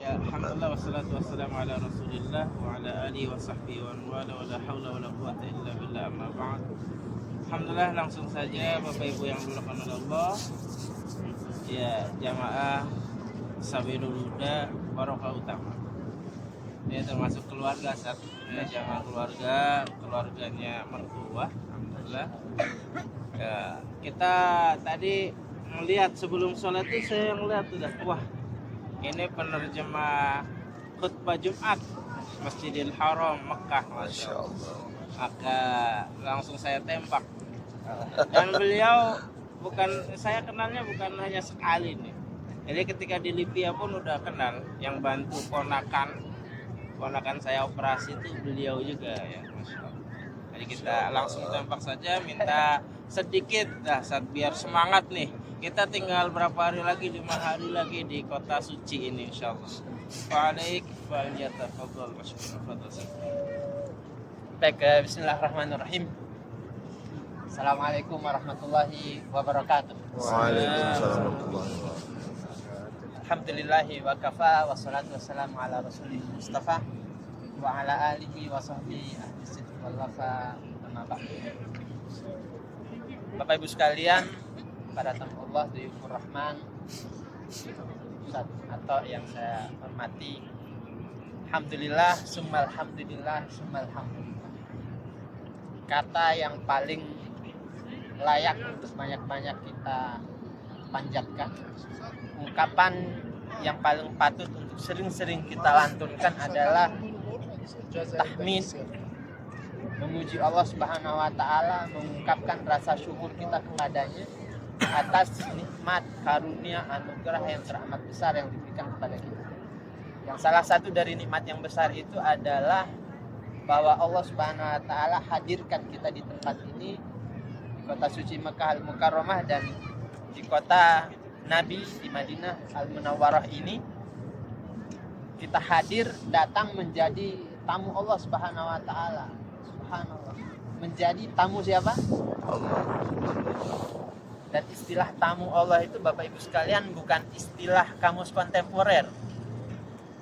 Alhamdulillah wassalatu wassalamu ala Rasulillah wa ala alihi wa sahbihi wa wala wala haula wala quwata illa billah amma ba'd. Alhamdulillah, langsung saja Bapak Ibu yang dimuliakan oleh Allah. Ya, jamaah Sabilul Huda Barokah Utama. Ini termasuk keluarga satu, ya, jamaah keluarganya mertua. Alhamdulillah. Ya, kita tadi melihat sebelum sholat itu saya melihat sudah, wah, ini penerjemah khutbah Jumat Masjidil Haram Mekah, Masya Allah. Maka langsung saya tembak. Dan beliau saya kenalnya bukan hanya sekali nih. Jadi ketika di Libya pun udah kenal, yang bantu ponakan saya operasi itu beliau juga, ya, Masya Allah. Jadi kita langsung tembak saja, minta sedikit saat biar semangat nih. Kita tinggal berapa hari lagi, 5 hari lagi di kota suci ini insyaallah. Waalaikumsalam. Baik, bismillahirrahmanirrahim. Assalamualaikum warahmatullahi wabarakatuh. Waalaikumsalam warahmatullahi wabarakatuh. Alhamdulillahi wa kafa wassalatu wassalamu ala rasulih Mustafa wa ala alihi wa sahbihi ahli sidq wal wafa amma ba'd. Bapak Ibu sekalian, para tamu Allah, Duyufur Rahman, Ustaz atau yang saya hormati, alhamdulillah, summal hamdulillah, summal hamdulillah. Kata yang paling layak untuk banyak-banyak kita panjatkan, ungkapan yang paling patut untuk sering-sering kita lantunkan adalah tahmid, memuji Allah Subhanahu wa taala, mengungkapkan rasa syukur kita kepadanya atas nikmat, karunia, anugerah yang teramat besar yang diberikan kepada kita. Yang salah satu dari nikmat yang besar itu adalah bahwa Allah Subhanahu wa taala hadirkan kita di tempat ini, di kota suci Mekah Al-Mukarramah, dan di kota Nabi di Madinah Al-Munawwarah ini. Kita hadir, datang menjadi tamu Allah Subhanahu wa taala. Subhanallah. Menjadi tamu siapa? Allah. Dan istilah tamu Allah itu, Bapak Ibu sekalian, bukan istilah kamus kontemporer.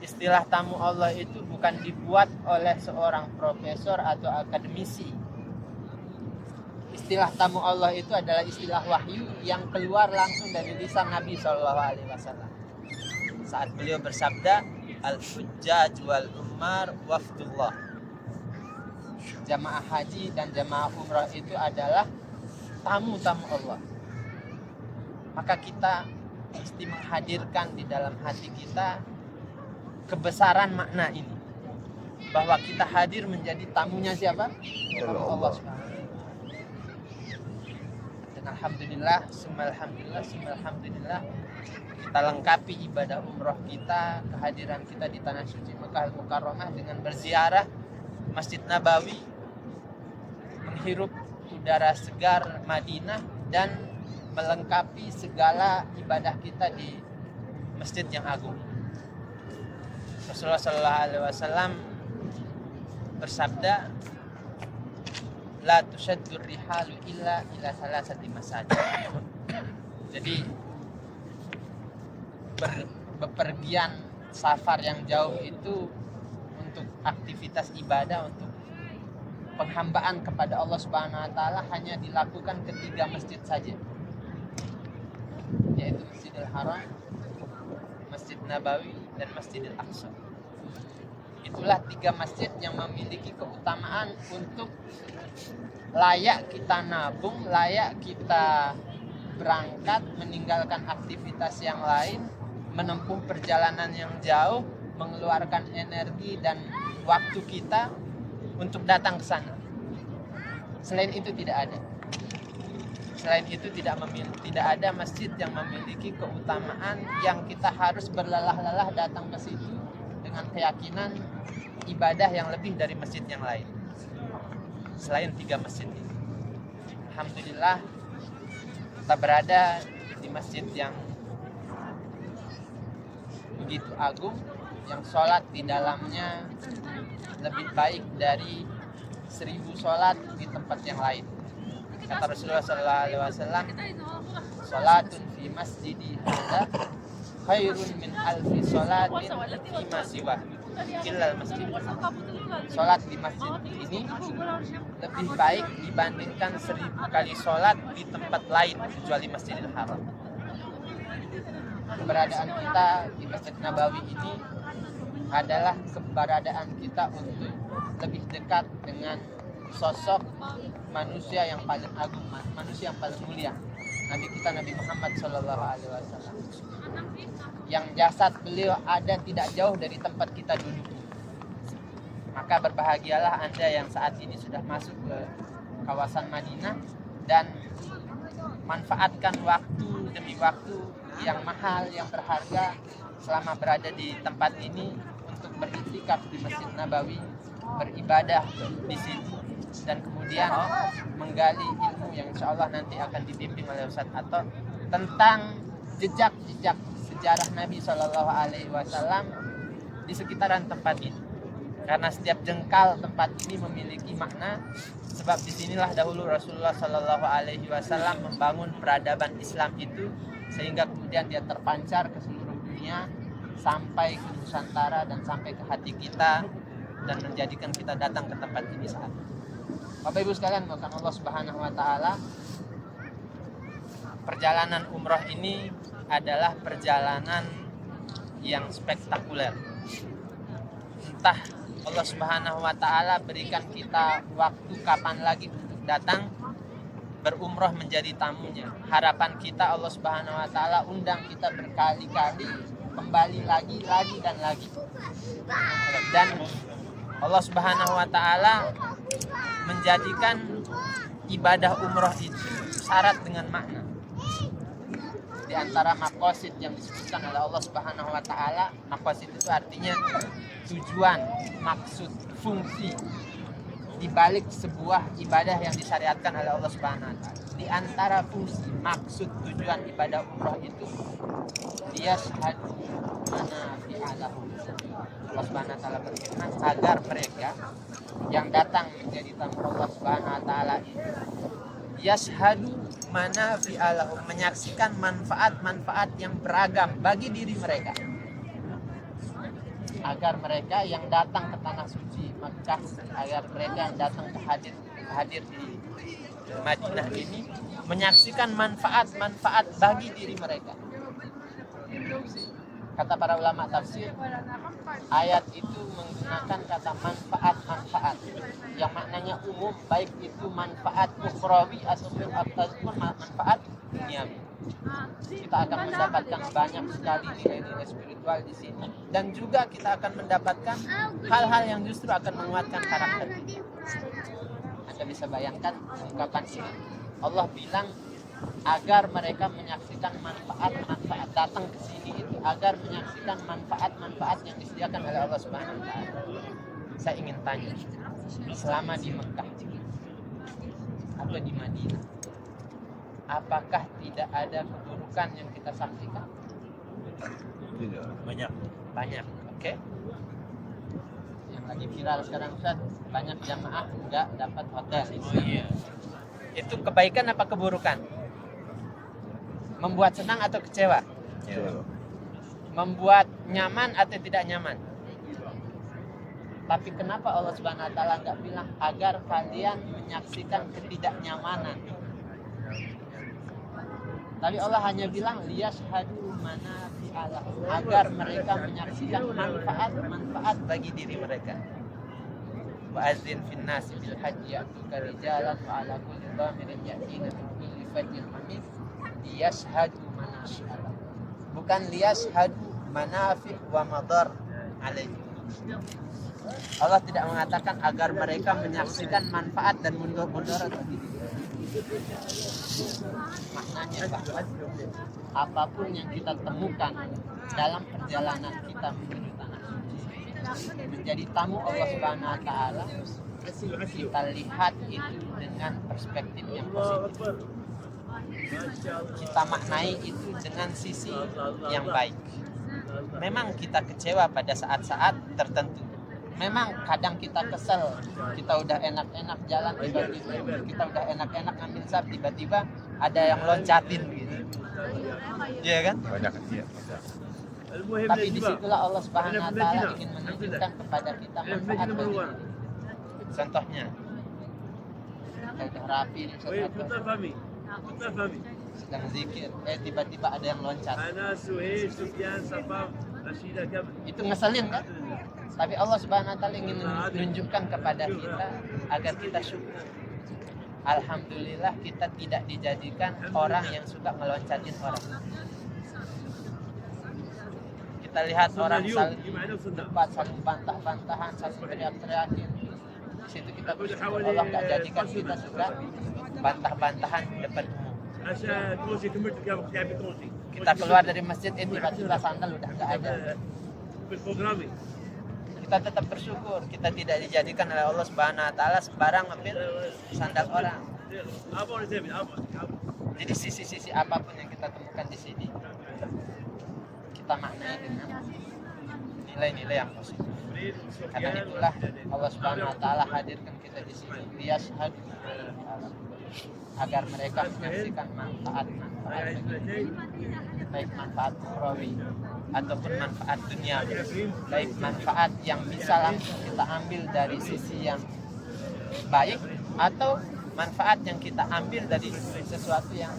Istilah tamu Allah itu bukan dibuat oleh seorang profesor atau akademisi. Istilah tamu Allah itu adalah istilah wahyu yang keluar langsung dari lisan Nabi SAW. Saat beliau bersabda, Al-Hujjaj wal Ummar wafdullah. Jamaah haji dan jamaah umrah itu adalah tamu-tamu Allah. Maka kita mesti menghadirkan di dalam hati kita kebesaran makna ini, bahwa kita hadir menjadi tamunya siapa? Allah Subhanahu. Dan alhamdulillah, alhamdulillah, kita lengkapi ibadah umroh kita, kehadiran kita di tanah suci Mekah Al-Mukarramah dengan berziarah Masjid Nabawi, menghirup udara segar Madinah, dan melengkapi segala ibadah kita di masjid yang agung. Rasulullah SAW bersabda, la tushaddur rihalu illa ila salasati masajid. Jadi bepergian safar yang jauh itu untuk aktivitas ibadah, untuk penghambaan kepada Allah Subhanahu wa taala hanya dilakukan ke 3 masjid saja, yaitu Masjidil Haram, Masjid Nabawi, dan Masjidil Aqsa. Itulah 3 masjid yang memiliki keutamaan untuk layak kita nabung, layak kita berangkat meninggalkan aktivitas yang lain, menempuh perjalanan yang jauh, mengeluarkan energi dan waktu kita untuk datang ke sana. Selain itu tidak ada. Selain itu tidak ada masjid yang memiliki keutamaan yang kita harus berlelah-lelah datang ke situ dengan keyakinan ibadah yang lebih dari masjid yang lain. Selain 3 masjid ini. Alhamdulillah kita berada di masjid yang begitu agung, yang sholat di dalamnya lebih baik dari 1000 sholat di tempat yang lain. Kata Rasulullah SAW, sholatun fi masjidi hadza khairun min alfi sholatin fima siwa illal masjid. Sholat di masjid ini lebih baik dibandingkan 1000 kali sholat di tempat lain kecuali Masjidil Haram. Keberadaan kita di Masjid Nabawi ini adalah keberadaan kita untuk lebih dekat dengan sosok manusia yang paling agung, manusia yang paling mulia, Nabi kita Nabi Muhammad SAW, yang jasad beliau ada tidak jauh dari tempat kita duduk. Maka berbahagialah Anda yang saat ini sudah masuk ke kawasan Madinah dan manfaatkan waktu demi waktu yang mahal, yang berharga selama berada di tempat ini untuk beriktikaf di Masjid Nabawi, beribadah di sini, dan kemudian menggali ilmu yang insya Allah nanti akan dibimbing oleh Ustaz Ato tentang jejak-jejak sejarah Nabi SAW di sekitaran tempat ini. Karena setiap jengkal tempat ini memiliki makna, sebab disinilah dahulu Rasulullah SAW membangun peradaban Islam itu, sehingga kemudian dia terpancar ke seluruh dunia sampai ke Nusantara dan sampai ke hati kita dan menjadikan kita datang ke tempat ini saat ini. Bapak Ibu sekalian, bahkan Allah Subhanahu wa taala, perjalanan umrah ini adalah perjalanan yang spektakuler. Entah Allah Subhanahu wa taala berikan kita waktu kapan lagi untuk datang berumrah menjadi tamunya. Harapan kita Allah Subhanahu wa taala undang kita berkali-kali, kembali lagi dan lagi. Dan Allah Subhanahu wa taala menjadikan ibadah umrah itu syarat dengan makna. Di antara maqasid yang disebutkan oleh Allah Subhanahu wa taala, maqasid itu artinya tujuan, maksud, fungsi di balik sebuah ibadah yang disyariatkan oleh Allah Subhanahu wa taala. Di antara fungsi, maksud, tujuan ibadah umrah itu liyashhadu manafi'a lahum. Allah Subhanahu wa taala berfirman agar mereka yang datang menjadi tamu Allah Subhanahu wa taala itu yashhadu manafi'a lahum, menyaksikan manfaat-manfaat yang beragam bagi diri mereka. Agar mereka yang datang ke tanah suci Makkah, agar mereka yang datang ke hadir di Madinah ini menyaksikan manfaat-manfaat bagi diri mereka. Kata para ulama tafsir, ayat itu menggunakan kata manfaat-manfaat yang maknanya umum, baik itu manfaat ukhrawi ataupun manfaat duniawi. Kita akan mendapatkan banyak sekali nilai-nilai spiritual di sini, dan juga kita akan mendapatkan hal-hal yang justru akan menguatkan karakter kita. Anda bisa bayangkan ungkapan ini, Allah bilang agar mereka menyaksikan manfaat-manfaat, datang ke sini itu agar menyaksikan manfaat-manfaat yang disediakan oleh Allah Subhanahu wa taala. Saya ingin tanya, selama di Mekah atau di Madinah, apakah tidak ada keburukan yang kita saksikan? Tidak. Banyak. Oke. Yang lagi viral sekarang Ustaz, banyak jamaah enggak dapat hotel. Oh iya. Itu kebaikan apa keburukan? Membuat senang atau kecewa? Ya. Membuat nyaman atau tidak nyaman? Tapi kenapa Allah Subhanahu wa taala enggak bilang agar kalian menyaksikan ketidaknyamanan? Tapi Allah hanya bilang liyashhadu manafi'a lahum, agar mereka menyaksikan manfaat-manfaat bagi diri mereka. Wa azzin fin nasi bil hajji ya'tuka rijalan wa 'ala kulli dhamirin ya'tina min kulli fajjin amik liyashhadu manafi'a lahum. Bukan liyashhadu manafi' wa madar alaihim. Allah tidak mengatakan agar mereka menyaksikan manfaat dan mudarat bagi diri. Maknanya bahwa apapun yang kita temukan dalam perjalanan kita menuju tanah suci menjadi tamu Allah Subhanahu wa taala, kita lihat itu dengan perspektif yang positif. Kita maknai itu dengan sisi yang baik. Memang kita kecewa pada saat-saat tertentu. Memang kadang kita kesel, kita udah enak-enak jalan, tiba-tiba kita udah enak-enak ngambil sab, tiba-tiba ada yang loncatin gitu. Iya kan? Banyak ya. المهم Tapi الجبال. disitulah Allah Subhanahu Wa Taala ingin menunjukkan kepada kita أنا في manfaat المدينة bagi المنورة. diri. Contohnya, kita udah rapi nih وين Ustaz, كنت فهمي كنت فهمي sedang zikir, tiba-tiba ada yang loncat. أنا سهيل سفيان صفا رشيدة كمل. Itu ngeselin kan? Tapi Allah Subhanahu Wa Taala ingin menunjukkan kepada kita agar kita syukur. Alhamdulillah kita tidak dijadikan orang yang suka ngeloncatin orang. Kita lihat orang saling debat, saling bantah-bantahan, saling teriak-teriakin. Di situ kita bersyukur Allah nggak jadikan kita suka bantah-bantahan di depan umum. عشان كروسي كملت كابي كروسي. Kita keluar dari masjid, tiba-tiba sandal udah nggak ada. في البروغرامي. Kita tetap bersyukur kita tidak dijadikan oleh Allah Subhanahu Wa Taala sembarang ngambil sandal orang. أبو نسيبي أبو. Jadi sisi-sisi apapun yang kita temukan di sini kita maknai dengan nilai-nilai yang positif. Karena itulah Allah Subhanahu Wa Taala hadirkan kita di sini liyashhadu agar mereka menyaksikan manfaat-manfaat baik manfaat ukhrawi ataupun manfaat dunia, baik manfaat yang bisa langsung kita ambil dari sisi yang baik atau manfaat yang kita ambil dari sesuatu yang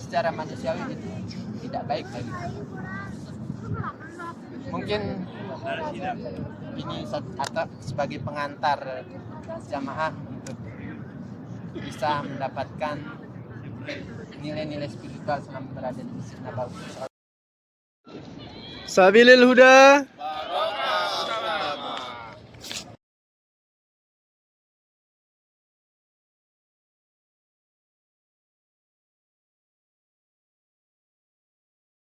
secara manusiawi itu tidak baik bagi kita. Mungkin ini atau sebagai pengantar jamaah untuk bisa mendapatkan nilai-nilai spiritual selama berada di Masjid Nabawi. Sabilil Huda